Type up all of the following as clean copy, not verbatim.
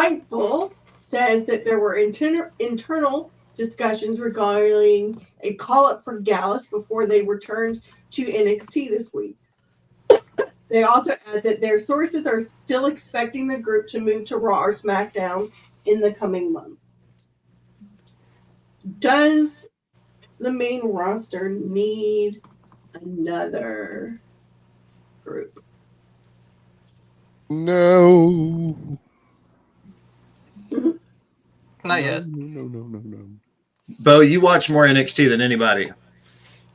Fightful says that there were internal discussions regarding a call-up for Gallus before they returned to NXT this week. They also add that their sources are still expecting the group to move to Raw or SmackDown in the coming month. Does the main roster need another group? No. Not yet. No. Bo, you watch more NXT than anybody.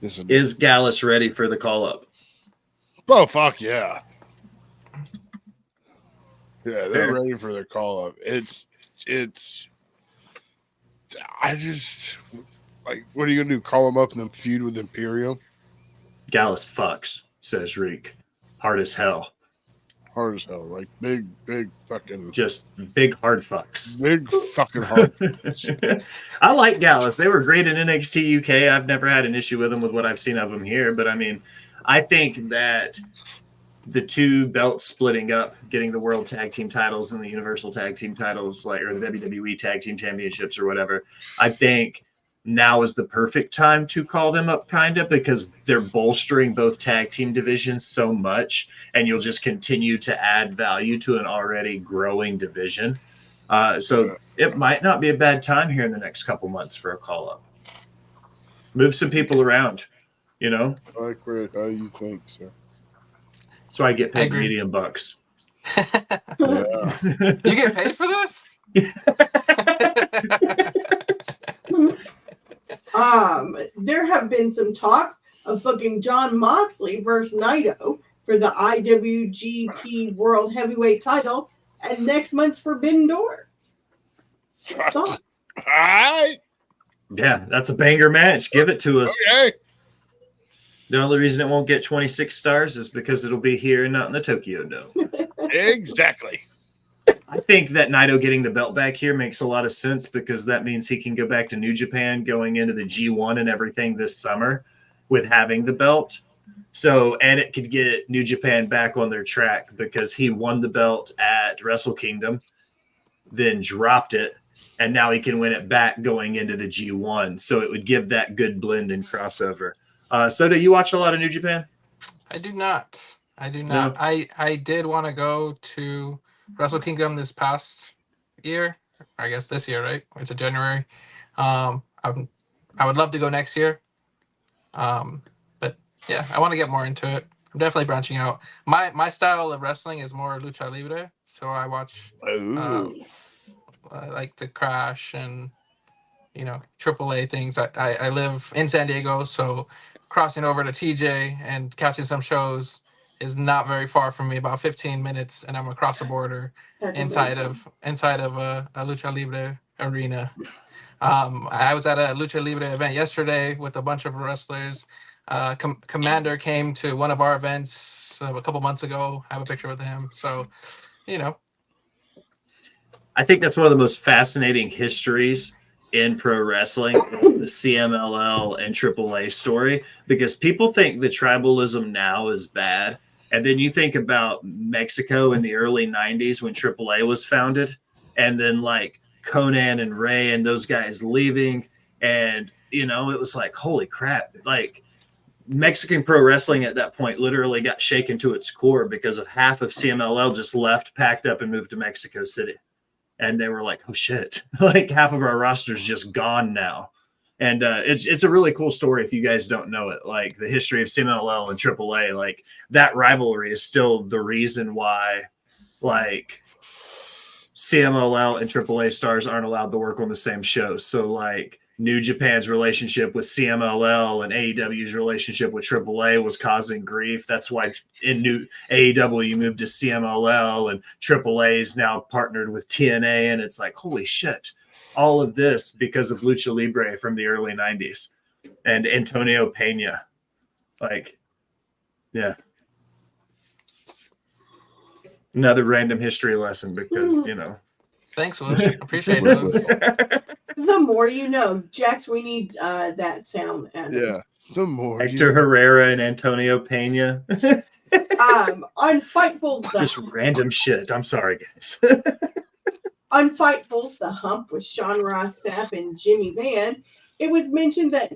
Yes, Is Gallus ready for the call-up? oh, fuck yeah. Yeah, they're Fair. ready for their call-up. I just, like, what are you going to do? Call them up and then feud with Imperium? Gallus fucks, says Reek. Hard as hell. Hard as hell. Like, big fucking... Just big hard fucks. Big fucking hard. I like Gallus. They were great in NXT UK. I've never had an issue with them with what I've seen of them here. But, I mean, I think that the two belts splitting up, getting the World Tag Team titles and the Universal Tag Team titles, like, or the WWE Tag Team Championships or whatever, I think now is the perfect time to call them up, kind of, because they're bolstering both tag team divisions so much, and you'll just continue to add value to an already growing division. So it might not be a bad time here in the next couple months for a call up. Move some people around, you know? I like how you think, sir. So I get paid medium bucks. Yeah. You get paid for this? There have been some talks of booking Jon Moxley versus Naito for the IWGP World Heavyweight title at next month's Forbidden Door. Thoughts? All right. Yeah, that's a banger match. Give it to us. Okay. The only reason it won't get 26 stars is because it'll be here and not in the Tokyo Dome. Exactly. I think that Naito getting the belt back here makes a lot of sense because that means he can go back to New Japan going into the G1 and everything this summer with having the belt. So, and it could get New Japan back on their track because he won the belt at Wrestle Kingdom, then dropped it, and now he can win it back going into the G1. So it would give that good blend and crossover. So do you watch a lot of New Japan? I do not. No. I did want to go to Wrestle Kingdom this past year. I guess this year, right? It's in January. I would love to go next year. But yeah, I want to get more into it. I'm definitely branching out. My style of wrestling is more lucha libre, so I watch like the Crash and AAA things. I live in San Diego, so crossing over to TJ and catching some shows is not very far from me, about 15 minutes, and I'm across the border inside of a lucha libre arena. I was at a lucha libre event yesterday with a bunch of wrestlers. Commander came to one of our events a couple months ago. I have a picture with him. So, I think that's one of the most fascinating histories in pro wrestling, the CMLL and AAA story, because people think the tribalism now is bad. And then you think about Mexico in the early 90s when AAA was founded, and then like Conan and Ray and those guys leaving. And, it was like, holy crap. Like Mexican pro wrestling at that point literally got shaken to its core because of half of CMLL just left, packed up, and moved to Mexico City. And they were like, oh shit, like half of our roster's just gone now. And it's a really cool story if you guys don't know it. Like the history of CMLL and AAA, like that rivalry is still the reason why like CMLL and AAA stars aren't allowed to work on the same show. So like New Japan's relationship with CMLL and AEW's relationship with AAA was causing grief. That's why in new AEW moved to CMLL and AAA is now partnered with TNA. And it's like, holy shit, all of this because of Lucha Libre from the early 90s and Antonio Pena. Like, yeah. Another random history lesson because, Thanks, Will. Appreciate those. The more you know. Jax, we need that sound. Yeah. The more Hector Herrera and Antonio Pena. On Fightful's Just random shit. I'm sorry, guys. On Fightful's The Hump with Sean Ross Sapp and Jimmy Van, it was mentioned that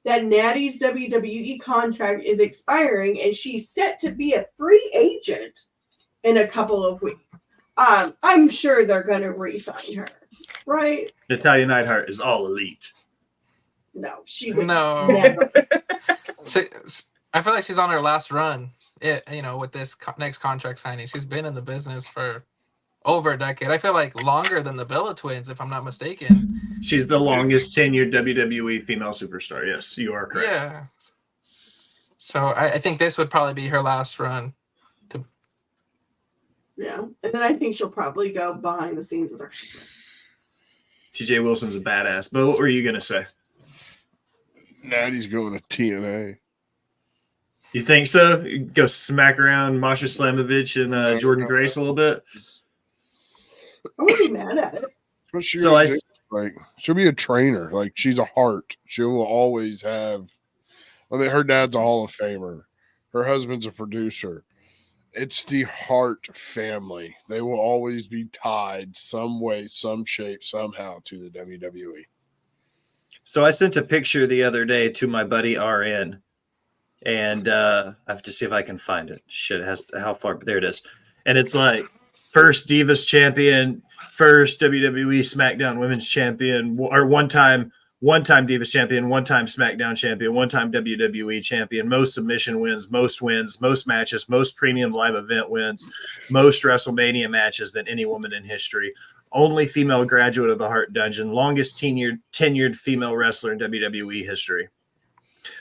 Natty's WWE contract is expiring and she's set to be a free agent in a couple of weeks. I'm sure they're going to re-sign her, right? Natalia Neidhart is all elite. No, she would No. never. I feel like she's on her last run. With this next contract signing, she's been in the business for over a decade. I feel like longer than the Bella Twins, if I'm not mistaken. She's the longest tenured WWE female superstar. Yes, you are correct. Yeah. So I think this would probably be her last run. Yeah, and then I think she'll probably go behind the scenes with her. TJ Wilson's a badass. But what were you gonna say? Natty's going to TNA. You think so? You go smack around Masha Slamovich and Jordan Grace a little bit. I wouldn't be mad at it. What's she So gonna I do? Like, she'll be a trainer. Like, she's a heart. She will always have. I mean, her dad's a Hall of Famer. Her husband's a producer. It's the Hart family. They will always be tied some way, some shape, somehow to the WWE. So I sent a picture the other day to my buddy RN, and I have to see if I can find it. Shit, it has to, how far? There it is. And it's like first Divas champion, first WWE SmackDown Women's champion, or one-time Divas champion, one-time SmackDown champion, one-time WWE champion, most submission wins, most matches, most premium live event wins, most WrestleMania matches than any woman in history. Only female graduate of the Hart Dungeon, longest tenured female wrestler in WWE history.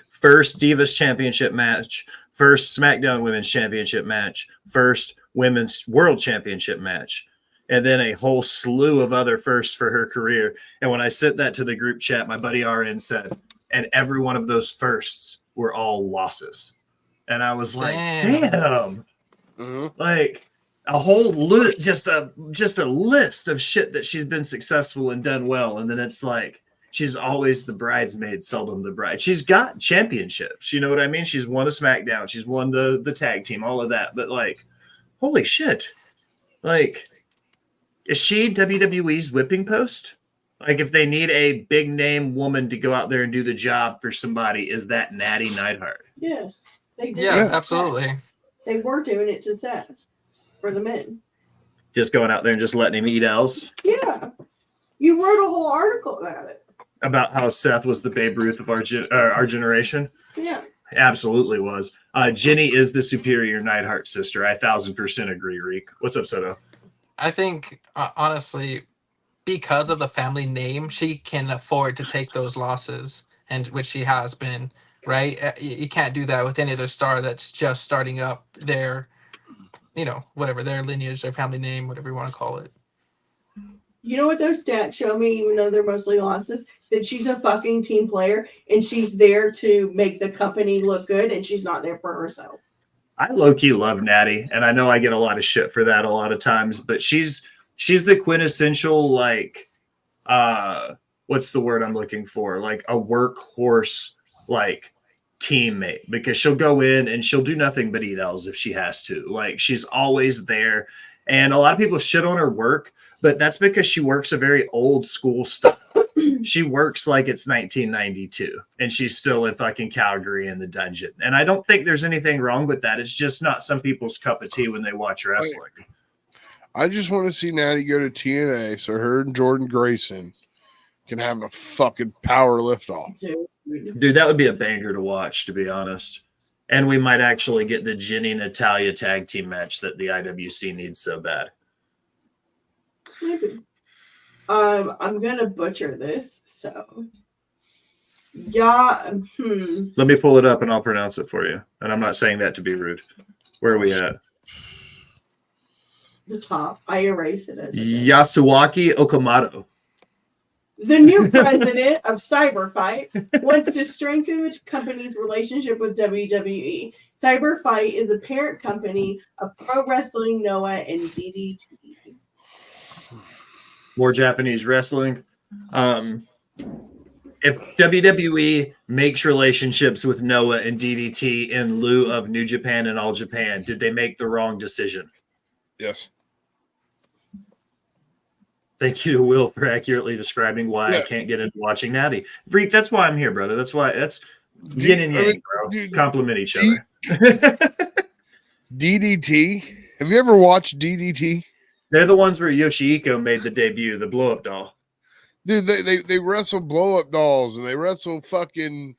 First Divas Championship match, first SmackDown Women's Championship match, first Women's World Championship match, and then a whole slew of other firsts for her career. And when I sent that to the group chat, my buddy RN said, and every one of those firsts were all losses. And I was like, damn. Mm-hmm. Like a whole list, just a list of shit that she's been successful and done well. And then it's like, she's always the bridesmaid, seldom the bride. She's got championships. You know what I mean? She's won a SmackDown. She's won the tag team, all of that. But like, holy shit. Like, is she WWE's whipping post? Like, if they need a big name woman to go out there and do the job for somebody, is that Natty Neidhart? Yes, they did. Yeah, absolutely. They were doing it to Seth for the men. Just going out there and just letting him eat L's? Yeah. You wrote a whole article about it. About how Seth was the Babe Ruth of our generation? Yeah. Absolutely was. Jenny is the superior Neidhart sister. I 1000% agree, Reek. What's up, Soto? I think, honestly, because of the family name, she can afford to take those losses, and which she has been, right? You can't do that with any other star that's just starting up their, whatever, their lineage, their family name, whatever you want to call it. You know what those stats show me, even though they're mostly losses? That she's a fucking team player, and she's there to make the company look good, and she's not there for herself. I low-key love Natty, and I know I get a lot of shit for that a lot of times, but she's the quintessential, like, what's the word I'm looking for? Like a workhorse, like, teammate, because she'll go in and she'll do nothing but eat L's if she has to. Like, she's always there, and a lot of people shit on her work, but that's because she works a very old school style. She works like it's 1992, and she's still in fucking Calgary in the dungeon. And I don't think there's anything wrong with that. It's just not some people's cup of tea when they watch wrestling. I just want to see Natty go to TNA so her and Jordan Grayson can have a fucking power liftoff. Dude, that would be a banger to watch, to be honest. And we might actually get the Jenny Natalia tag team match that the IWC needs so bad. Maybe. I'm gonna butcher this, so yeah. Let me pull it up and I'll pronounce it for you. And I'm not saying that to be rude. Where are we at? The top. I erase it. As Yasuaki Okamoto. The new president of Cyberfight wants to strengthen the company's relationship with WWE. Cyberfight is a parent company of Pro Wrestling Noah and DDT. More Japanese wrestling. If WWE makes relationships with Noah and DDT in lieu of New Japan and All Japan, did they make the wrong decision? Yes. Thank you to Will for accurately describing why I can't get into watching Natty. Freak, that's why I'm here, brother. That's yin and yang, bro. Compliment each other. DDT. Have you ever watched DDT? They're the ones where Yoshihiko made the debut, the blow up doll. Dude, they wrestle blow up dolls and they wrestle fucking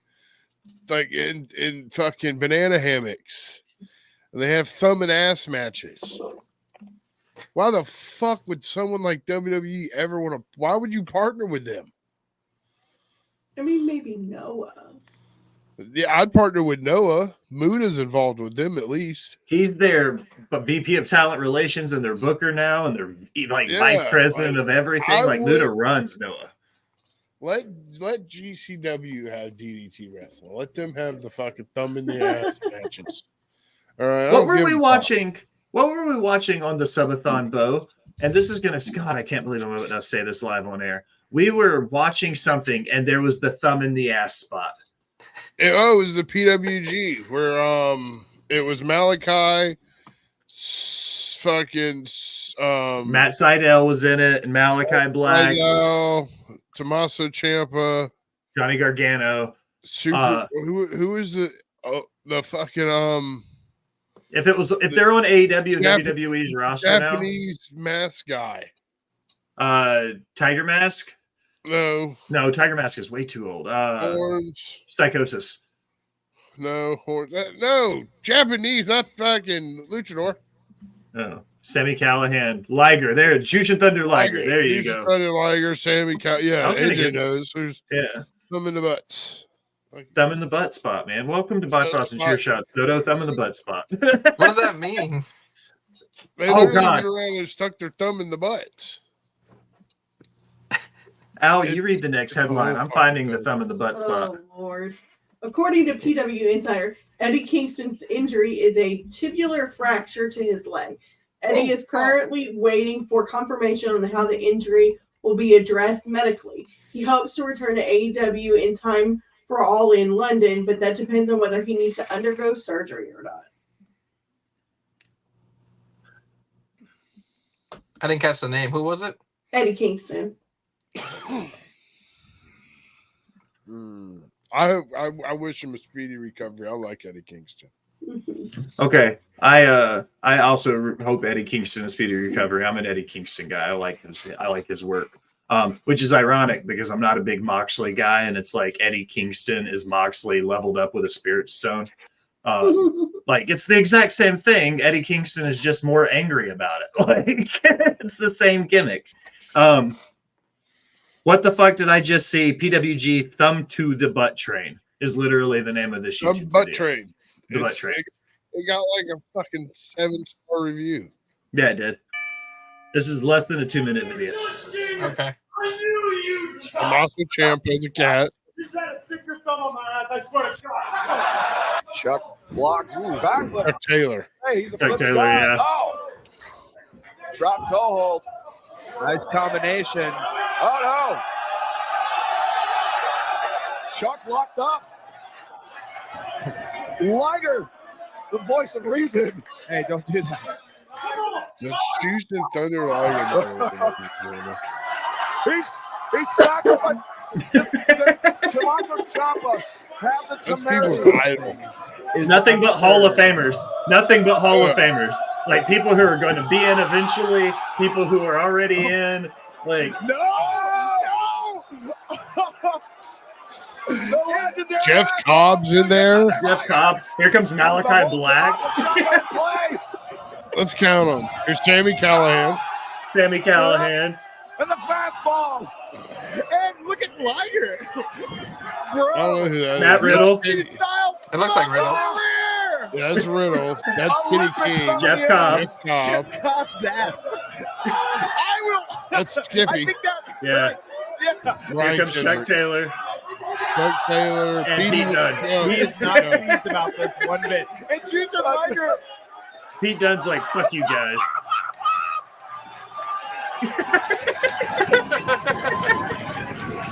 like in fucking banana hammocks. And they have thumb and ass matches. Why the fuck would someone like WWE ever want to? Why would you partner with them? I mean, maybe Noah. Yeah, I'd partner with Noah. Muda's involved with them at least. He's their VP of Talent Relations and their booker now, and they're like vice president of everything. Like Muda runs Noah. Let GCW have DDT wrestling. Let them have the fucking thumb in the ass matches. All right. What were we watching? What were we watching on the subathon, Bo? And this is gonna, God, I can't believe I'm going to say this live on air. We were watching something, and there was the thumb in the ass spot. It was the PWG where it was Malachi, fucking Matt Sydal was in it, and Malachi Black, Sydal, Tommaso Ciampa, Johnny Gargano. Who is the fucking If they're on AEW and WWE's roster Japanese mask guy, Tiger Mask. No, Tiger Mask is way too old. Orange Psychosis. No, no, Japanese, not fucking luchador. Oh, Sammy Callahan, Liger. There, Jushin Thunder Liger. There you go. Thunder Liger, Sammy Callahan. Yeah, AJ knows. Who's thumb in the butts. Thumb in the butt spot, man. Welcome to Botched Spots and Cheer Shots. Soto, thumb in the butt spot. What does that mean? They went around and stuck their thumb in the butt. Al, you read the next headline. I'm finding the thumb in the butt spot. Oh, Lord. According to PW Insider, Eddie Kingston's injury is a tubular fracture to his leg. Eddie is currently waiting for confirmation on how the injury will be addressed medically. He hopes to return to AEW in time for All In London, but that depends on whether he needs to undergo surgery or not. I didn't catch the name. Who was it? Eddie Kingston. I wish him a speedy recovery. I like Eddie Kingston. Okay, I also hope Eddie Kingston a speedy recovery. I'm an Eddie Kingston guy. I like his work. Which is ironic because I'm not a big Moxley guy, and it's like Eddie Kingston is Moxley leveled up with a spirit stone. Like it's the exact same thing. Eddie Kingston is just more angry about it. Like it's the same gimmick. What the fuck did I just see? PWG Thumb to the Butt Train is literally the name of this YouTube Butt video. Train. The Butt Train. It got like a fucking 7-star review. Yeah, it did. This is less than a 2-minute video. Okay. I knew you. Tommaso Ciampa is a cat. You try to stick your thumb on my ass, I swear to God. Chuck blocks. Ooh, back. Chuck Taylor. Hey, he's a Chuck Taylor, yeah. Oh. Drop toe hold. Nice combination. Oh, no. Chuck's locked up. Liger, the voice of reason. Hey, don't do that. That's Houston Thunder Liger. He's sacrificed. Tommaso Ciampa have the That's people's idol. Nothing but Hall of Famers. Nothing but Hall of Famers. Like people who are going to be in eventually, people who are already in. Like no. The legendary Jeff Cobb's in there. Jeff Cobb. Here comes Malachi Black. Let's count them. Here's Sammy Callahan. Sammy Callahan. And the fastball. And look at Liger. I don't know who that Matt is. Riddle. It looks like Riddle. Yeah, that's Riddle. That's Kenny King. Jeff Cobb. Jeff Cobb's ass. I will. That's I Skippy. think that Yeah. hurts. Yeah. Here Ryan comes Chuck Kendrick. Taylor. Chuck Taylor. And Pete Dunne. He is not pleased about this one bit. And Jushin Liger. Pete Dunne's like, fuck you guys.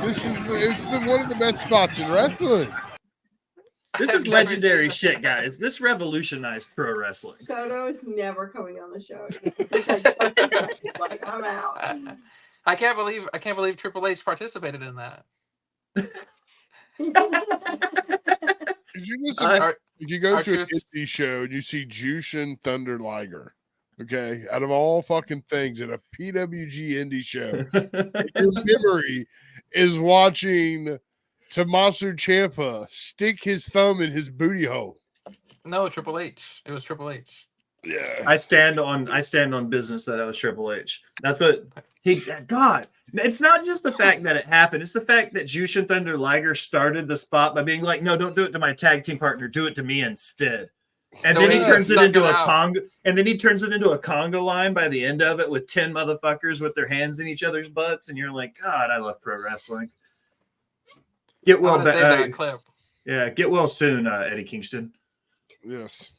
This is one of the best spots in wrestling. This is legendary shit, guys. This revolutionized pro wrestling. Soto is never coming on the show. Like, I'm out. I can't believe Triple H participated in that. Did you listen? I- If you go to an R-Truth. indie show and you see Jushin Thunder Liger, okay, out of all fucking things at a PWG indie show, your memory is watching Tommaso Ciampa stick his thumb in his booty hole. No, Triple H. It was Triple H. Yeah. I stand on business that I was Triple H. That's what God. It's not just the fact that it happened. It's the fact that Jushin Thunder Liger started the spot by being like, no, don't do it to my tag team partner. Do it to me instead. And So then he he just turns it stuck into it a out. conga. And then he turns it into a conga line by the end of it with 10 motherfuckers with their hands in each other's butts. And you're like, God, I love pro wrestling. Get I well, want to save that clip. yeah, get well soon, Eddie Kingston. Yes.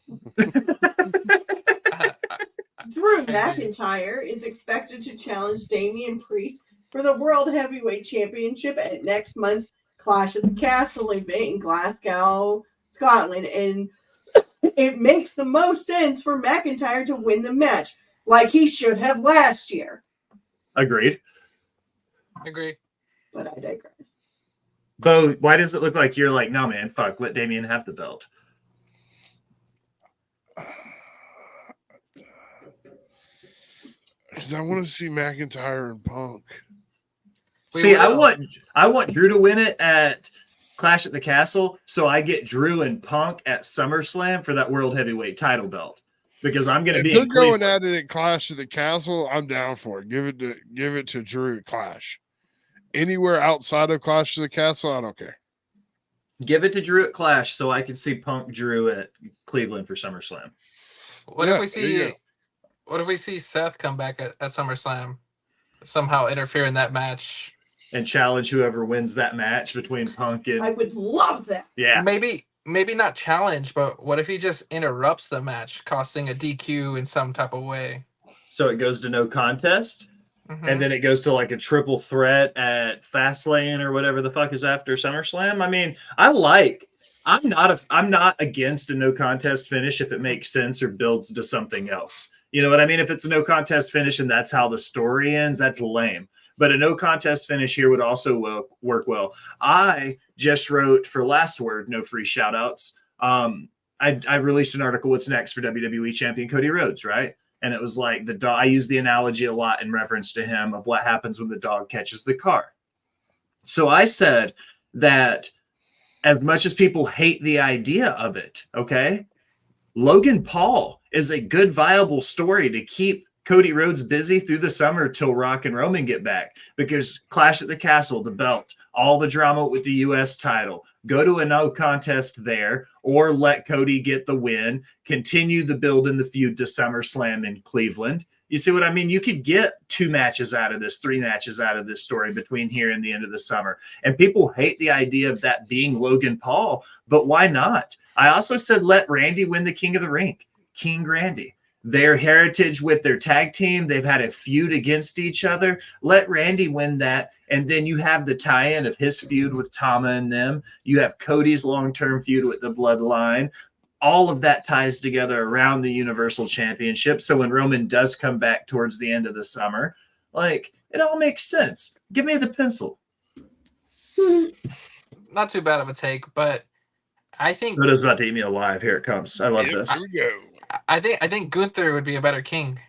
Drew McIntyre is expected to challenge Damian Priest for the World Heavyweight Championship at next month's Clash at the Castle event in Glasgow, Scotland. And it makes the most sense for McIntyre to win the match, like he should have last year. Agreed. Agree. But I digress. Bo, why does it look like you're like, no, man, fuck, let Damian have the belt? Because I want to see McIntyre and Punk. See, I want Drew to win it at Clash at the Castle, so I get Drew and Punk at SummerSlam for that World Heavyweight title belt. Because I'm going to If be they're in going Cleveland. at it at Clash of the Castle, I'm down for it. Give it to Drew at Clash. Anywhere outside of Clash of the Castle, I don't care. Give it to Drew at Clash so I can see Punk Drew at Cleveland for SummerSlam. What Yeah, if there you go. what if we see Seth come back at SummerSlam, somehow interfere in that match? And challenge whoever wins that match between Punk and I would love that. yeah. Maybe not challenge, but what if he just interrupts the match, costing a DQ in some type of way? So it goes to no contest. Mhm. And then it goes to like a triple threat at Fastlane or whatever the fuck is after SummerSlam. I mean, I'm not against a no contest finish if it makes sense or builds to something else. You know what I mean? If it's a no contest finish and that's how the story ends, that's lame. But a no contest finish here would also work well. I just wrote for Last Word, no free shout outs. I released an article, What's Next for WWE Champion Cody Rhodes, right? And it was like the dog. I use the analogy a lot in reference to him of what happens when the dog catches the car. So I said that as much as people hate the idea of it, okay, Logan Paul is a good, viable story to keep Cody Rhodes busy through the summer till Rock and Roman get back, because Clash at the Castle, the belt, all the drama with the U.S. title, go to a no contest there, or let Cody get the win, continue the build in the feud to SummerSlam in Cleveland. You see what I mean? You could get 2 matches out of this, 3 matches out of this story between here and the end of the summer. And people hate the idea of that being Logan Paul, but why not? I also said let Randy win the King of the Ring, King Randy. Their heritage with their tag team, they've had a feud against each other. Let Randy win that, and then you have the tie-in of his feud with Tama and them. You have Cody's long-term feud with the Bloodline. All of that ties together around the Universal Championship. So when Roman does come back towards the end of the summer, like, it all makes sense. Give me the pencil. Not too bad of a take, but I think Soto's about to eat me alive. Here it comes. I love Here this. we go. I think Gunther would be a better king.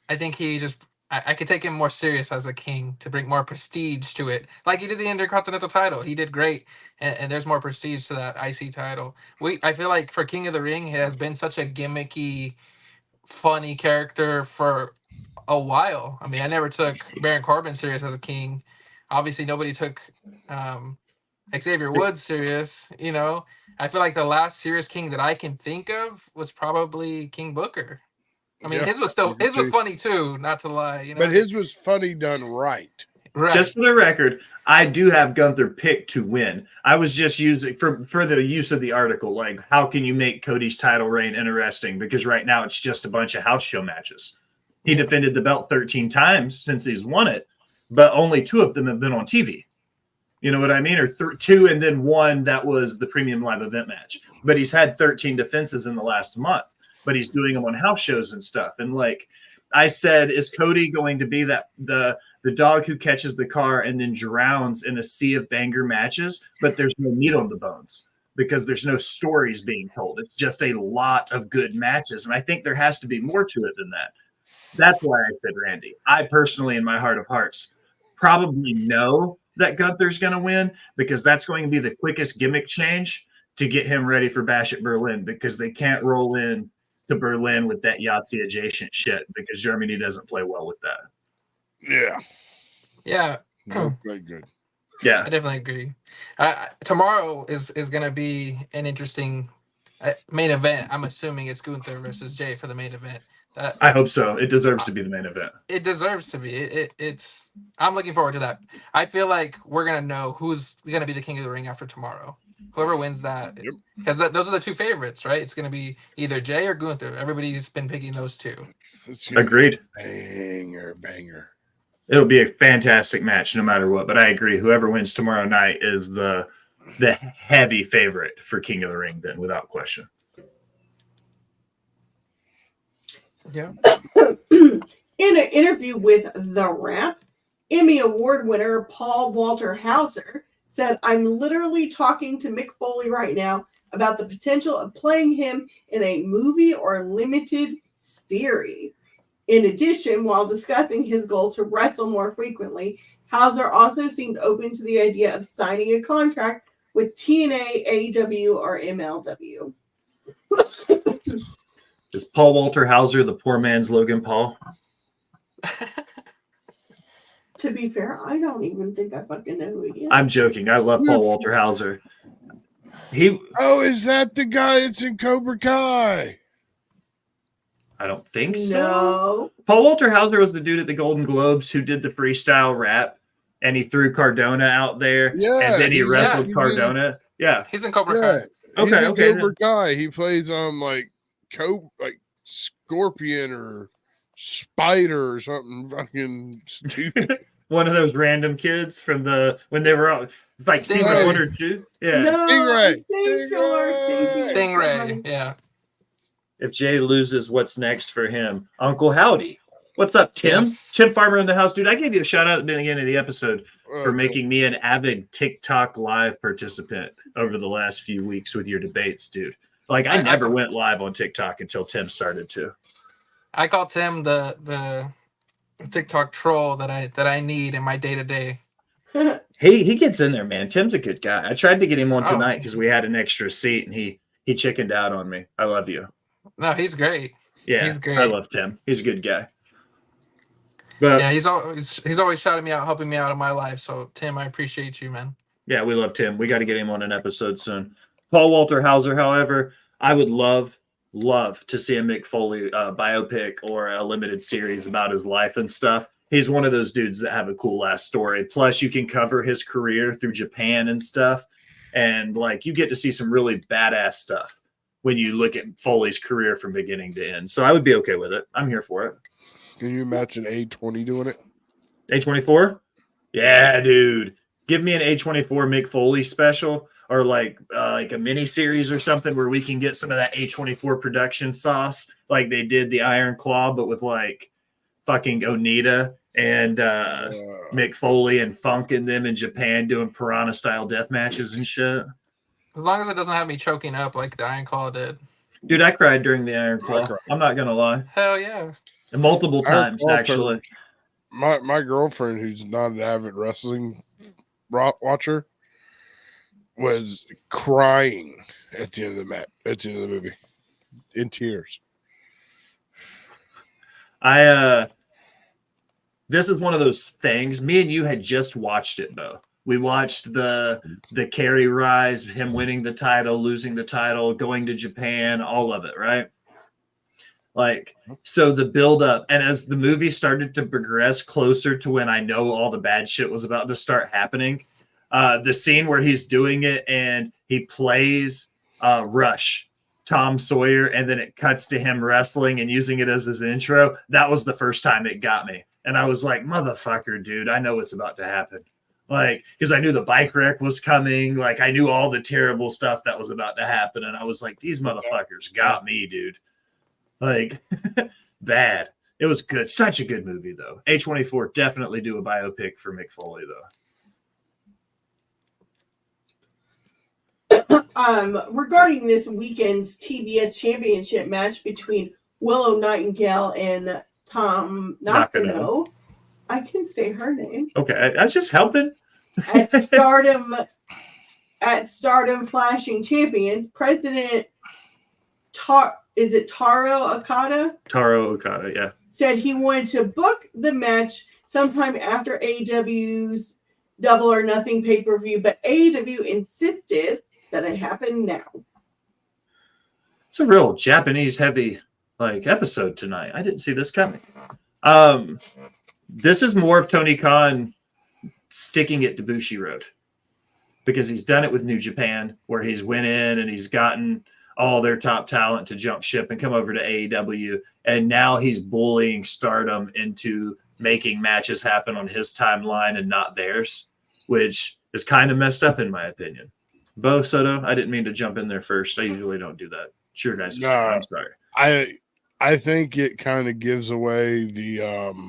I think I could take him more serious as a king to bring more prestige to it. Like he did the Intercontinental title. He did great. And there's more prestige to that IC title. I feel like for King of the Ring, he has been such a gimmicky, funny character for a while. I mean, I never took Baron Corbin serious as a king. Obviously, nobody took Xavier Woods serious, you know. I feel like the last serious king that I can think of was probably King Booker. I mean, Yeah, his was funny too, not to lie. You know, But his was funny done right. right. Just for the record, I do have Gunther picked to win. I was just using for the use of the article, like how can you make Cody's title reign interesting? Because right now it's just a bunch of house show matches. He defended the belt 13 times since he's won it, but only 2 of them have been on TV. You know what I mean? Or 2 and then 1 that was the premium live event match. But he's had 13 defenses in the last month. But he's doing them on house shows and stuff. And like, I said, is Cody going to be that the dog who catches the car and then drowns in a sea of banger matches, but there's no meat on the bones because there's no stories being told. It's just a lot of good matches. And I think there has to be more to it than that. That's why I said Randy. I personally, in my heart of hearts, probably know that Gunther's going to win because that's going to be the quickest gimmick change to get him ready for Bash at Berlin because they can't roll in to Berlin with that Yahtzee adjacent shit because Germany doesn't play well with that. Yeah. Yeah. No, very good. Yeah. I definitely agree. Tomorrow is going to be an interesting main event. I'm assuming it's Gunther versus Jay for the main event. I hope so. It deserves to be the main event. It deserves to be. It's. I'm looking forward to that. I feel like we're gonna know who's gonna be the king of the ring after tomorrow. Whoever wins that, because those are the two favorites, right? It's gonna be either Jay or Gunther. Everybody's been picking those two. Agreed. Banger. It'll be a fantastic match no matter what. But I agree. Whoever wins tomorrow night is the heavy favorite for King of the Ring. Then, without question. Yeah. In an interview with The Wrap, Emmy Award winner Paul Walter Hauser said, "I'm literally talking to Mick Foley right now about the potential of playing him in a movie or limited series." In addition, while discussing his goal to wrestle more frequently, Hauser also seemed open to the idea of signing a contract with TNA, AEW, or MLW. Is Paul Walter Hauser the poor man's Logan Paul? To be fair, I don't even think I fucking know who he is. I'm joking. I love Paul Walter Hauser. Is that the guy that's in Cobra Kai? I don't think so. No. Paul Walter Hauser was the dude at the Golden Globes who did the freestyle rap, and he threw Cardona out there, Yeah, and then he wrestled he's Cardona. Yeah. He's in Cobra Yeah. Kai. He's in Okay. Cobra Kai. He plays like Scorpion or Spider or something fucking stupid. One of those random kids from when they were all like season Stingray. 1 or 2. Yeah. No, Stingray. I think you're Stingray. Yeah. If Jay loses, what's next for him? Uncle Howdy. What's up, Tim? Yes. Tim Farmer in the house. Dude, I gave you a shout out at the beginning of the episode for Okay. making me an avid TikTok live participant over the last few weeks with your debates, dude. Like, I never went live on TikTok until Tim started to. I call Tim the TikTok troll that I need in my day to day. He gets in there, man. Tim's a good guy. I tried to get him on Oh. tonight because we had an extra seat, and he chickened out on me. I love you. No, he's great. Yeah, He's great. I love Tim. He's a good guy. But Yeah, he's always shouting me out, helping me out in my life. So Tim, I appreciate you, man. yeah, we love Tim. We got to get him on an episode soon. Paul Walter Hauser, however, I would love to see a Mick Foley biopic or a limited series about his life and stuff. He's one of those dudes that have a cool ass story. Plus, you can cover his career through Japan and stuff. And like, you get to see some really badass stuff when you look at Foley's career from beginning to end. So I would be okay with it. I'm here for it. Can you imagine A20 doing it? A24? Yeah, dude. Give me an A24 Mick Foley special or like a mini series or something where we can get some of that A24 production sauce like they did the Iron Claw, but with like fucking Onita and Mick Foley and Funk and them in Japan doing Piranha style death matches and shit. As long as it doesn't have me choking up like the Iron Claw did. Dude, I cried during the Iron Claw. I'm not gonna lie. Hell yeah. And multiple times, Iron Claw actually. My girlfriend, who's not an avid wrestling watcher, was crying at the end of the movie, in tears. This is one of those things. Me and you had just watched it, though. We watched the Kerry rise, him winning the title, losing the title, going to Japan, all of it, right? Like, so the build up, and as the movie started to progress closer to when I know all the bad shit was about to start happening, the scene where he's doing it and he plays Rush, Tom Sawyer, and then it cuts to him wrestling and using it as his intro. That was the first time it got me. And I was like, motherfucker, dude, I know what's about to happen. Like, because I knew the bike wreck was coming. Like, I knew all the terrible stuff that was about to happen. And I was like, these motherfuckers got me, dude. Like, bad. It was good. Such a good movie, though. A24 definitely do a biopic for Mick Foley, though. Regarding this weekend's TBS championship match between Willow Nightingale and Tom Nakano, I can say her name. Okay, I was just helping. At Stardom Flashing Champions, President Taro Okada? Taro Okada, yeah. Said he wanted to book the match sometime after AEW's Double or Nothing pay-per-view, but AEW insisted that it happen now. It's a real Japanese heavy episode tonight. I didn't see this coming. This is more of Tony Khan sticking it to Bushiroad, because he's done it with New Japan, where he's went in and he's gotten all their top talent to jump ship and come over to AEW, and now he's bullying Stardom into making matches happen on his timeline and not theirs, which is kind of messed up in my opinion. Bo, Soto, I didn't mean to jump in there first. I usually don't do that. Sure, guys. No, I'm sorry. I think it kind of gives away the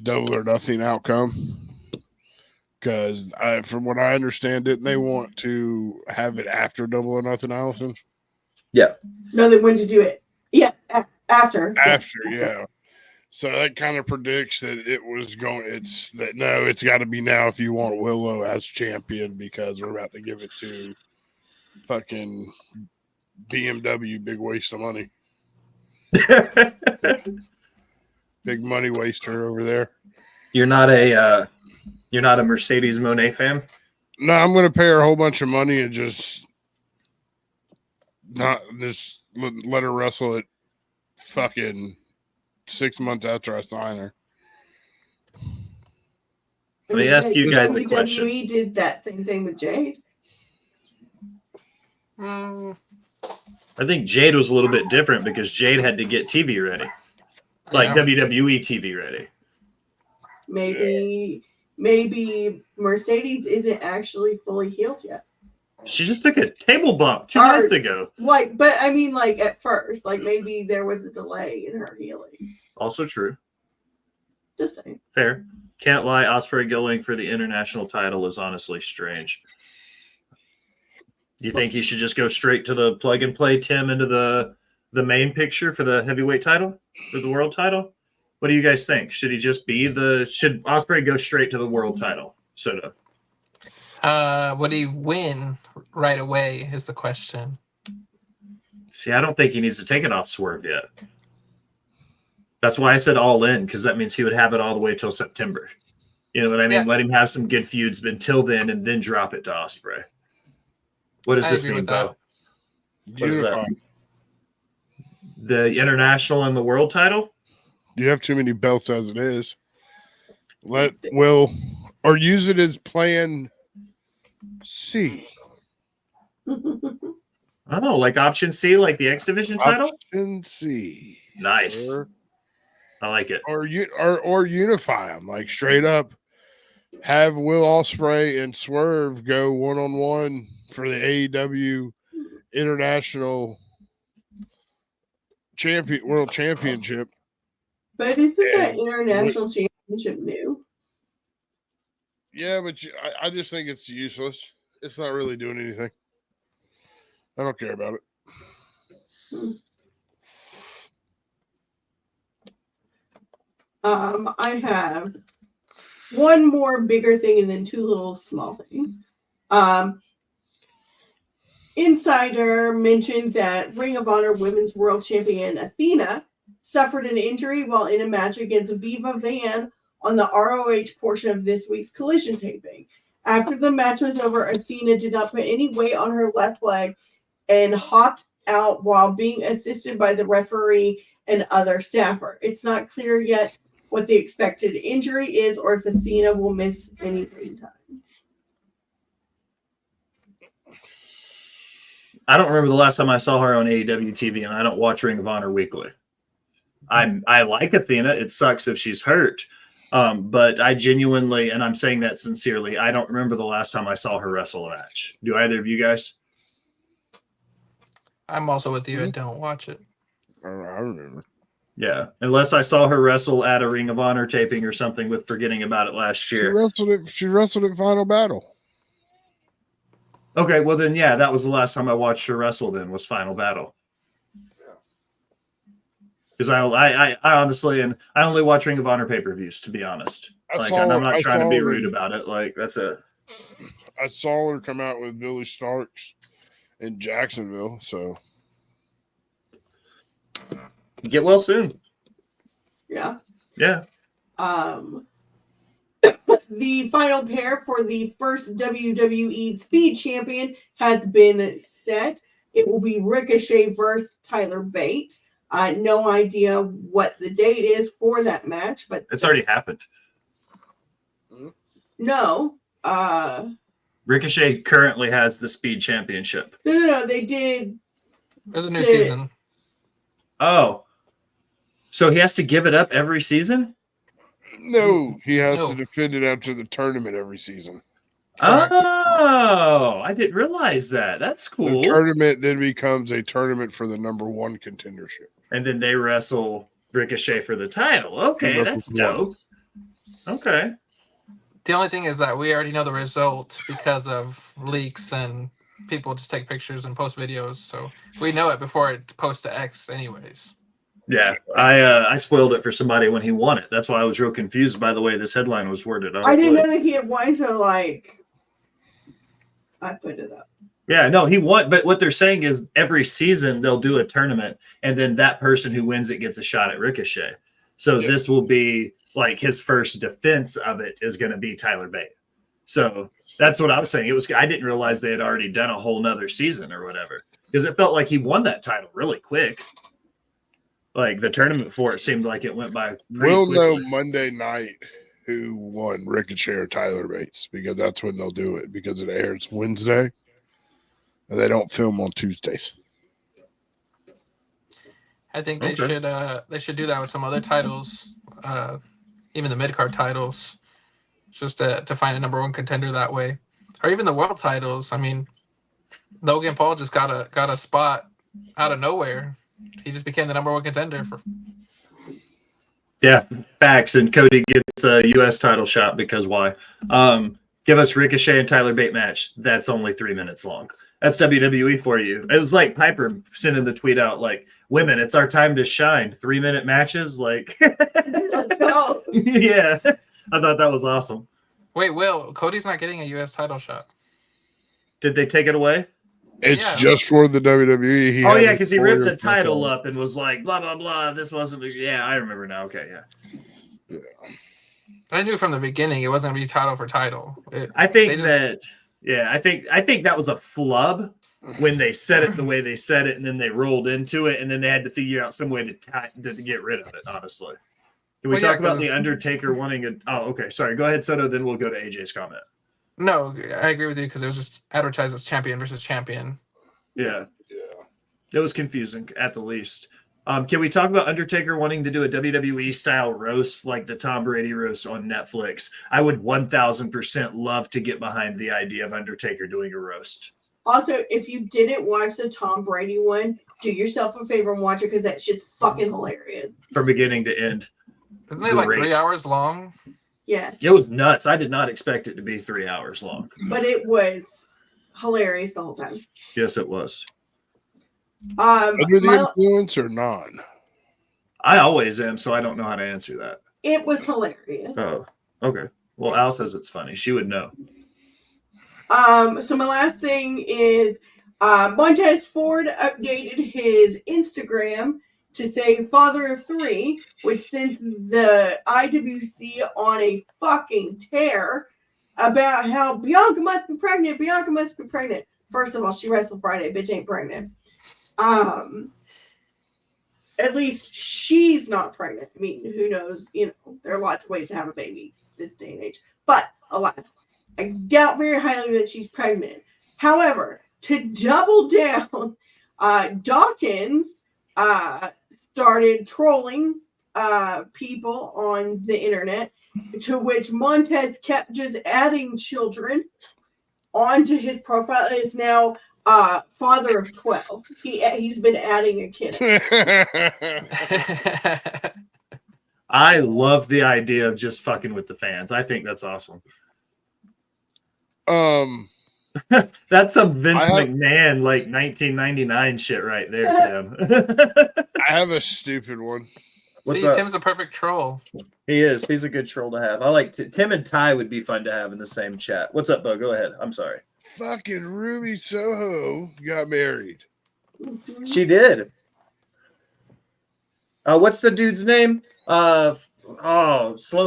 Double or Nothing outcome, because from what I understand, didn't they want to have it after Double or Nothing, Allison? Yeah. No, they wanted to do it. Yeah, after. After, yeah. So that kind of predicts that it's got to be now if you want Willow as champion, because we're about to give it to fucking BMW. Big waste of money. Big money waster over there. You're not a Mercedes Monet fan? No, I'm going to pay her a whole bunch of money and just let her wrestle it fucking 6 months after I sign her. Let me ask you guys a question. WWE did that same thing with Jade. I think Jade was a little bit different because Jade had to get TV ready, WWE TV ready. Maybe Mercedes isn't actually fully healed yet. She just took a table bump 2 months ago. But I mean, at first, maybe there was a delay in her healing. Also true. Just saying. Fair. Can't lie. Ospreay going for the international title is honestly strange. Do you think he should just go straight to the plug and play Tim into the main picture for the heavyweight title, for the world title? What do you guys think? Should he just should Ospreay go straight to the world title? Soto. Would he win right away is the question. See, I don't think he needs to take it off Swerve yet. That's why I said all in, because that means he would have it all the way till September. You know what I mean? Yeah. Let him have some good feuds until then, and then drop it to Ospreay. What does this mean, Bo? What is that? The international and the world title? You have too many belts as it is. Let Will or use it as plan C. Oh, like option C, like the X Division title? Option C. Nice. I like it. Or unify them, straight up. Have Will Ospreay and Swerve go one-on-one for the AEW International World Championship. But isn't that International Championship new? Yeah, but I just think it's useless. It's not really doing anything. I don't care about it. I have one more bigger thing and then two little small things. Insider mentioned that Ring of Honor Women's World Champion Athena suffered an injury while in a match against Viva Van on the ROH portion of this week's Collision taping. After the match was over, Athena did not put any weight on her left leg and hopped out while being assisted by the referee and other staffer. It's not clear yet what the expected injury is or if Athena will miss any ring time. I don't remember the last time I saw her on AEW TV, and I don't watch Ring of Honor weekly. I like Athena. It sucks if she's hurt. But I genuinely, and I'm saying that sincerely, I don't remember the last time I saw her wrestle a match. Do either of you guys? I'm also with you. I don't watch it. I remember. Yeah, unless I saw her wrestle at a Ring of Honor taping or something with Forgetting About It last She year. wrestled at Final Battle. Okay, well then, yeah, that was the last time I watched her wrestle. Then was Final Battle. Because I honestly, and I only watch Ring of Honor pay-per-views, to be honest. And I'm not trying to be rude about it. Like, that's it. I saw her come out with Billy Starks in Jacksonville. So Get well soon. Yeah. Yeah. The final pair for the first WWE Speed Champion has been set. It will be Ricochet versus Tyler Bate. No idea what the date is for that match, but It's already happened. no. Ricochet currently has the Speed Championship. No. They did. There's a new season. Oh. So he has to give it up every season? no, he has No. to defend it after the tournament every season. Correct. Oh, I didn't realize that. That's cool. The tournament then becomes a tournament for the number one contendership. And then they wrestle Ricochet for the title. Okay, that's dope. Okay. The only thing is that we already know the result because of leaks and people just take pictures and post videos. So we know it before it posts to X anyways. Yeah, I spoiled it for somebody when he won it. That's why I was real confused by the way this headline was worded. I didn't know that he had won, so like I put it up. Yeah, no, he won. But what they're saying is every season they'll do a tournament, and then that person who wins it gets a shot at Ricochet. So this will be like his first defense of it is going to be Tyler Bate. So that's what I was saying. I didn't realize they had already done a whole nother season or whatever, because it felt like he won that title really quick. Like the tournament for it seemed like it went by. We'll know Monday night who won, Ricochet or Tyler Bates, because that's when they'll do it, because it airs Wednesday and they don't film on Tuesdays. I think they should do that with some other titles, even the mid-card titles, just to find a number one contender that way, or even the world titles. I mean, Logan Paul just got a spot out of nowhere. He just became the number one contender for. Yeah, facts. And Cody gets a U.S. title shot because why? Give us Ricochet and Tyler Bate match. That's only 3 minutes long. That's WWE for you. It was like Piper sending the tweet out like, women, it's our time to shine. 3 minute matches. Like, Let's go. Yeah, I thought that was awesome. Wait, Will, Cody's not getting a U.S. title shot. Did they take it away? It's just for the WWE. Oh, yeah, because he ripped the title up and was like, blah, blah, blah. This wasn't. Yeah, I remember now. Okay, yeah. I knew from the beginning it wasn't going to be title for title. I think that was a flub when they said it the way they said it, and then they rolled into it, and then they had to figure out some way to get rid of it, honestly. Can we talk about The Undertaker wanting a... Oh, okay. Sorry. Go ahead, Soto, then we'll go to AJ's comment. No, I agree with you because it was just advertised as champion versus champion. Yeah. It was confusing, at the least. Can we talk about Undertaker wanting to do a WWE-style roast like the Tom Brady roast on Netflix? I would 1,000% love to get behind the idea of Undertaker doing a roast. Also, if you didn't watch the Tom Brady one, do yourself a favor and watch it because that shit's fucking hilarious. From beginning to end. Isn't it like 3 hours long? Yes. It was nuts. I did not expect it to be 3 hours long. But it was hilarious the whole time. Yes, it was. Under the influence or not? I always am, so I don't know how to answer that. It was hilarious. Oh, okay. Well, Al says it's funny. She would know. So my last thing is Montez Ford updated his Instagram to say father of three, which sent the IWC on a fucking tear about how Bianca must be pregnant. Bianca must be pregnant. First of all, she wrestled Friday. Bitch ain't pregnant. At least she's not pregnant. I mean, who knows? You know, there are lots of ways to have a baby this day and age. But alas, I doubt very highly that she's pregnant. However, to double down, Dawkins started trolling people on the internet, to which Montez kept just adding children onto his profile. It's now father of 12. He's been adding a kid. I love the idea of just fucking with the fans. I think that's awesome. That's some Vince McMahon like 1999 shit right there, Tim. I have a stupid one. What's See, up? Tim's a perfect troll. He is. He's a good troll to have. I like Tim and Ty would be fun to have in the same chat. What's up, Bo? Go ahead. I'm sorry. Fucking Ruby Soho got married. She did. What's the dude's name? Slow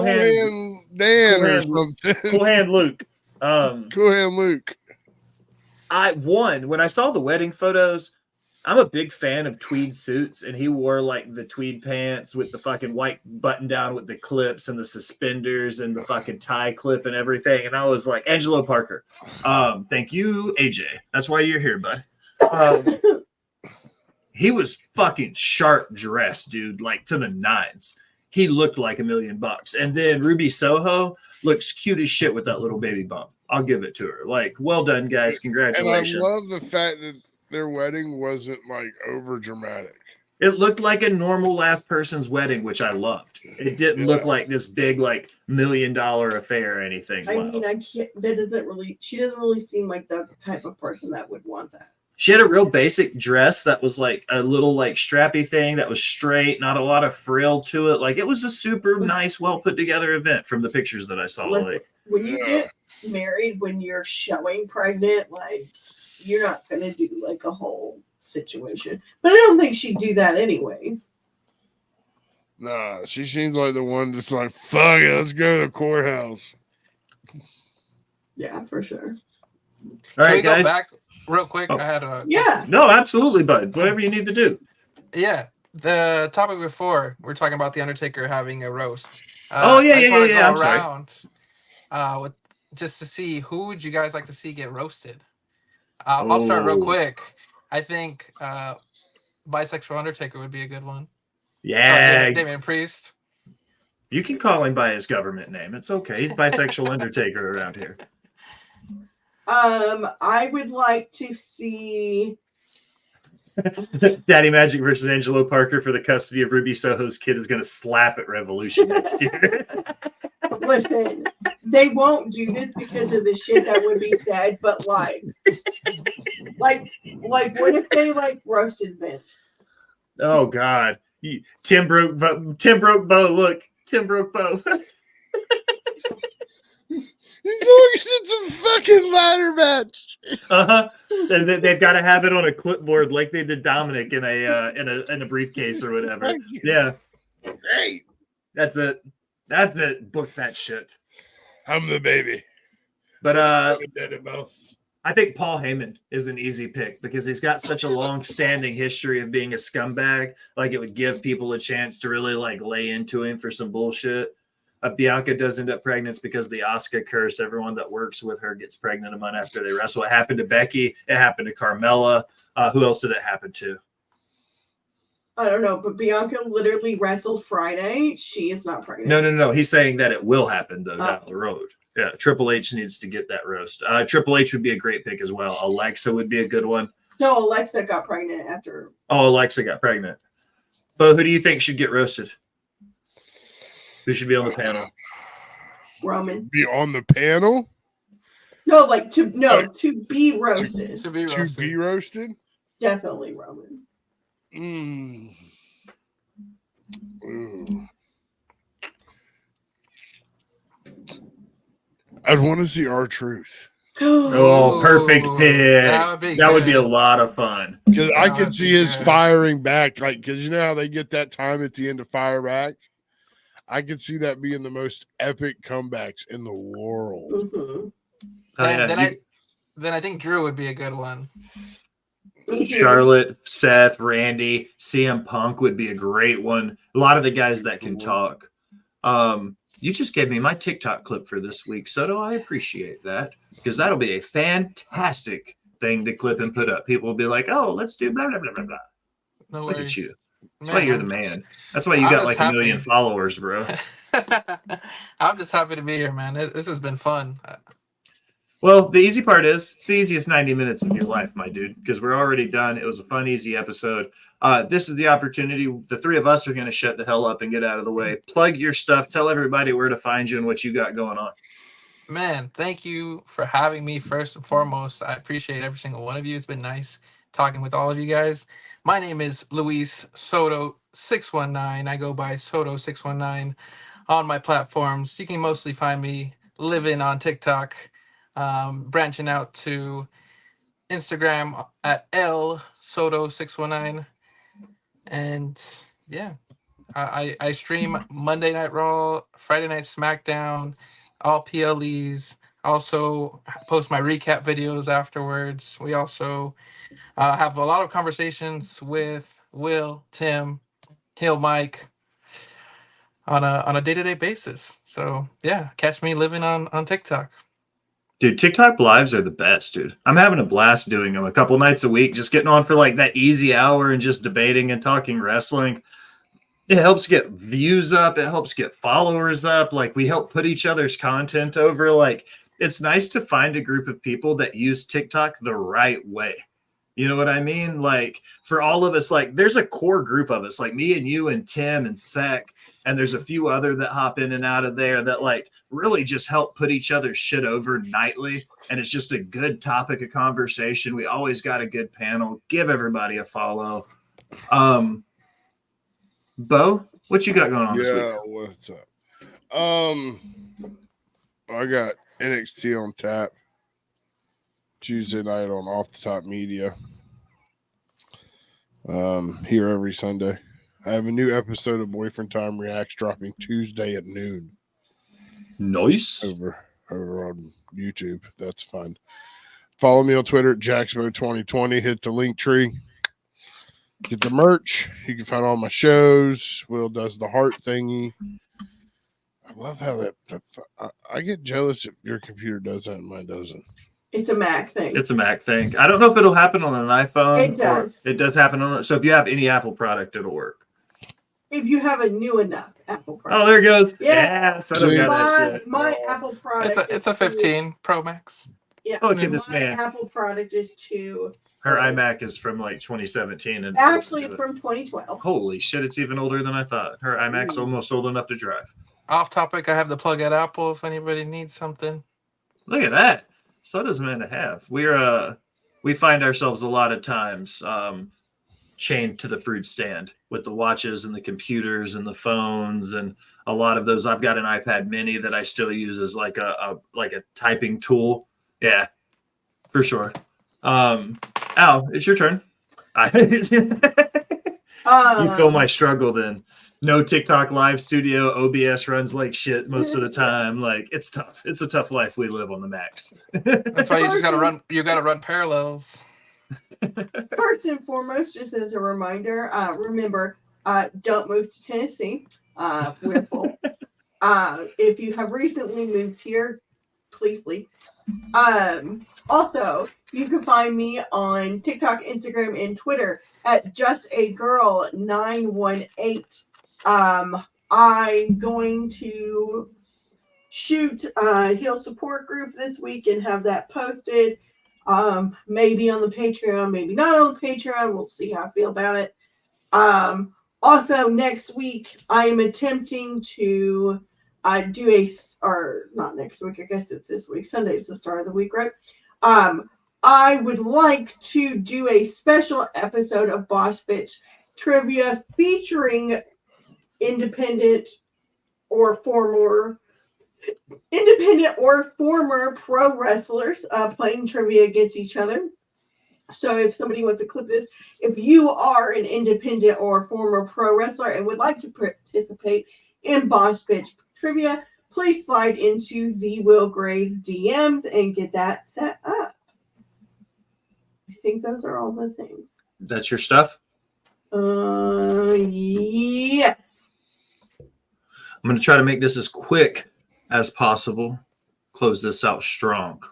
hand Dan Cool or Hand something. Cool Hand Luke. Cool Hand Luke. When I saw the wedding photos, I'm a big fan of tweed suits, and he wore like the tweed pants with the fucking white button down with the clips and the suspenders and the fucking tie clip and everything. And I was like, Angelo Parker. Thank you, AJ. That's why you're here, bud. He was fucking sharp dressed, dude, like to the nines. He looked like $1 million. And then Ruby Soho looks cute as shit with that little baby bump. I'll give it to her. Like, well done, guys. Congratulations. And I love the fact that their wedding wasn't like over dramatic. It looked like a normal last person's wedding, which I loved. It didn't look like this big, like $1 million affair or anything. I mean, I can't. That doesn't really. She doesn't really seem like the type of person that would want that. She had a real basic dress that was like a little like strappy thing that was straight, not a lot of frill to it. Like it was a super nice, well put together event from the pictures that I saw. Like when you get married, when you're showing pregnant, like you're not gonna do like a whole situation. But I don't think she'd do that anyways. Nah, she seems like the one that's like, fuck it, let's go to the courthouse. Yeah, for sure. All right, we guys. go back real quick? I had a No, absolutely, bud. Whatever you need to do. Yeah, the topic before we're talking about the Undertaker having a roast. I'm sorry. With just to see who would you guys like to see get roasted. I'll start real quick. I think bisexual Undertaker would be a good one. Yeah, Damian Priest. You can call him by his government name. It's okay. He's bisexual Undertaker around here. I would like to see Daddy Magic versus Angelo Parker for the custody of Ruby Soho's kid is going to slap at Revolution next year. Listen, they won't do this because of the shit that would be said, but like what if they like roasted Vince? Oh God, Tim broke Bo. Look, Tim broke Bo. As long as it's a fucking ladder match. And they've got to have it on a clipboard like they did Dominic in a briefcase or whatever. Yeah. Great. That's it. That's it. Book that shit. I'm the baby. But I think Paul Heyman is an easy pick because he's got such a long-standing history of being a scumbag. Like it would give people a chance to really like lay into him for some bullshit. Bianca does end up pregnant because of the Asuka curse. Everyone that works with her gets pregnant a month after they wrestle. It happened to Becky. It happened to Carmella. Who else did it happen to? I don't know, but Bianca literally wrestled Friday. She is not pregnant. No. He's saying that it will happen though down the road. Yeah, Triple H needs to get that roast. Triple H would be a great pick as well. Alexa would be a good one. No, Alexa got pregnant after. Oh, Alexa got pregnant. But who do you think should get roasted? Who should be on the panel? Roman. Be on the panel? No, to be roasted. To be roasted. Definitely Roman. Ooh. I'd want to see R-Truth. Oh, perfect pick. That would be a lot of fun. Because I could see his firing back. Like, because you know how they get that time at the end to fire back? I could see that being the most epic comebacks in the world. Mm-hmm. Then I think Drew would be a good one. Charlotte, Seth, Randy, CM Punk would be a great one. A lot of the guys that can talk. You just gave me my TikTok clip for this week, Soto. I appreciate that because that'll be a fantastic thing to clip and put up. People will be like, "Oh, let's do blah blah blah blah blah." No Look worries. at you. That's why you're the man. That's why you got like 1 million followers, bro. I'm just happy to be here, man. This has been fun. Well, the easy part is it's the easiest 90 minutes of your life, my dude, because we're already done. It was a fun, easy episode. This is the opportunity. The three of us are going to shut the hell up and get out of the way. Plug your stuff. Tell everybody where to find you and what you got going on. Man, thank you for having me first and foremost. I appreciate every single one of you. It's been nice talking with all of you guys. My name is Luis Soto 619. I go by Soto 619 on my platforms. You can mostly find me living on TikTok, branching out to Instagram at L Soto 619. And yeah, I stream Monday Night Raw, Friday Night SmackDown, all PLEs. Also post my recap videos afterwards. We also have a lot of conversations with Will, Tim, Hill, Mike on a day-to-day basis. So yeah, catch me living on TikTok. Dude, TikTok lives are the best, dude. I'm having a blast doing them a couple nights a week, just getting on for like that easy hour and just debating and talking wrestling. It helps get views up. It helps get followers up. Like, we help put each other's content over. Like, it's nice to find a group of people that use TikTok the right way. You know what I mean? Like, for all of us, like, there's a core group of us, like me and you and Tim and Sec, and there's a few other that hop in and out of there that, like, really just help put each other's shit over nightly. And it's just a good topic of conversation. We always got a good panel. Give everybody a follow. Bo, what you got going on this week? Yeah, what's up? I got NXT on tap Tuesday night on Off the Top Media. Here every Sunday. I have a new episode of Boyfriend Time Reacts dropping Tuesday at noon. Nice. Over on YouTube. That's fun. Follow me on Twitter at Jaxbo2020. Hit the link tree. Get the merch. You can find all my shows. Will does the heart thingy. I love how that. I get jealous if your computer does that and mine doesn't. It's a Mac thing. It's a Mac thing. I don't know if it'll happen on an iPhone. It does. It does happen on. So if you have any Apple product, it'll work. If you have a new enough Apple product. Oh, there it goes. Yeah. Yes, I don't got that shit. My Apple product. It's a 15 Pro Max. Yeah. Oh, goodness, my man. Apple product is to. Her iMac is from like 2017. And Actually, it's from 2012. Holy shit, it's even older than I thought. Her iMac's almost old enough to drive. Off topic, I have the plug at Apple if anybody needs something. Look at that. So does man to have. We find ourselves a lot of times chained to the fruit stand with the watches and the computers and the phones and a lot of those. I've got an iPad mini that I still use as like a typing tool. Yeah, for sure. Al, it's your turn. You feel my struggle then. No TikTok live studio. OBS runs like shit most of the time. Like, it's tough. It's a tough life we live on the Macs. That's why you just gotta run. You gotta run parallels. First and foremost, just as a reminder, remember, don't move to Tennessee. We're full. If you have recently moved here, please leave. Also, you can find me on TikTok, Instagram, and Twitter at justagirl918. I'm going to shoot a heel support group this week and have that posted. Maybe on the Patreon, maybe not on the Patreon. We'll see how I feel about it. Also, next week, I am attempting to not next week, I guess it's this week. Sunday's the start of the week, right? I would like to do a special episode of Boss Bitch Trivia featuring independent or former pro wrestlers playing trivia against each other. So if somebody wants to clip this, if you are an independent or former pro wrestler and would like to participate in Boss Bitch Trivia, please slide into the Will Gray's DMs and get that set up. I think those are all the things. That's your stuff? Yes. I'm going to try to make this as quick as possible. Close this out strong.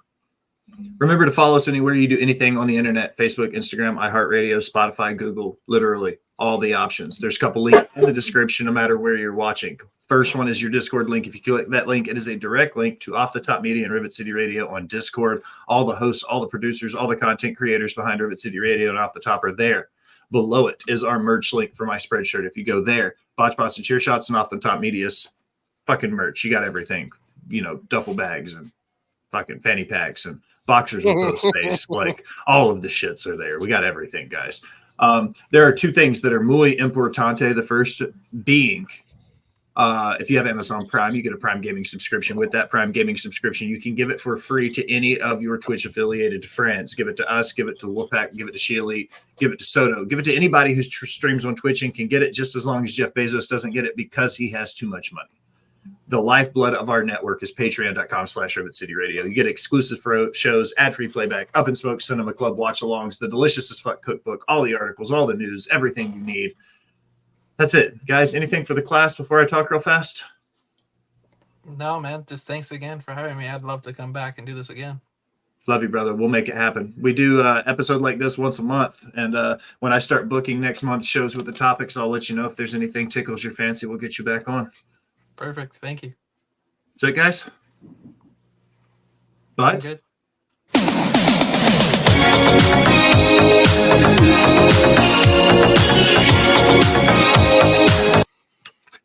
Remember to follow us anywhere you do anything on the internet: Facebook, Instagram, iHeartRadio, Spotify, Google, literally all the options. There's a couple links in the description no matter where you're watching. First one is your Discord link. If you click that link, it is a direct link to Off the Top Media and Rivet City Radio on Discord. All the hosts, all the producers, all the content creators behind Rivet City Radio and Off the Top are there. Below it is our merch link for my Spreadshirt. If you go there, Botched Spots and Cheer Shots and Off the Top Media's fucking merch. You got everything, duffel bags and fucking fanny packs and boxers with no space. Like all of the shits are there. We got everything, guys. There are two things that are muy importante. The first being, if you have Amazon Prime, you get a Prime Gaming subscription. With that Prime Gaming subscription, you can give it for free to any of your Twitch affiliated friends. Give it to us, give it to Wolfpack, give it to Sheely, give it to Soto, give it to anybody who streams on Twitch and can get it just as long as Jeff Bezos doesn't get it because he has too much money. The lifeblood of our network is patreon.com/Rivet City Radio. You get exclusive shows, ad-free playback, Up in Smoke, Cinema Club, watch-alongs, the delicious as fuck cookbook, all the articles, all the news, everything you need. That's it. Guys, anything for the class before I talk real fast? No, man. Just thanks again for having me. I'd love to come back and do this again. Love you, brother. We'll make it happen. We do an episode like this once a month. And when I start booking next month's shows with the topics, I'll let you know if there's anything tickles your fancy. We'll get you back on. Perfect. Thank you. So, guys. Bye. Good.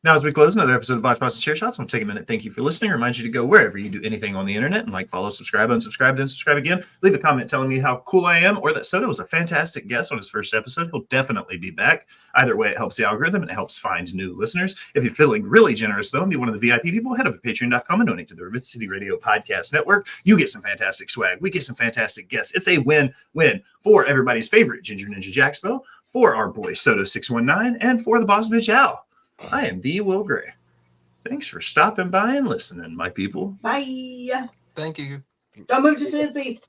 Now, as we close another episode of Botched Spots and Chair Shots, I want to take a minute. Thank you for listening. Remind you to go wherever you do anything on the internet and like, follow, subscribe, unsubscribe, then subscribe again. Leave a comment telling me how cool I am or that Soto was a fantastic guest on his first episode. He'll definitely be back. Either way, it helps the algorithm and it helps find new listeners. If you're feeling really generous, though, and be one of the VIP people, head over to patreon.com and donate to the Rivet City Radio Podcast Network. You get some fantastic swag. We get some fantastic guests. It's a win-win for everybody's favorite Ginger Ninja Jaxpo, for our boy Soto619, and for the boss bitch Al. I am the Will Gray. Thanks for stopping by and listening, my people. Bye. Thank you. Don't move to Snoozy.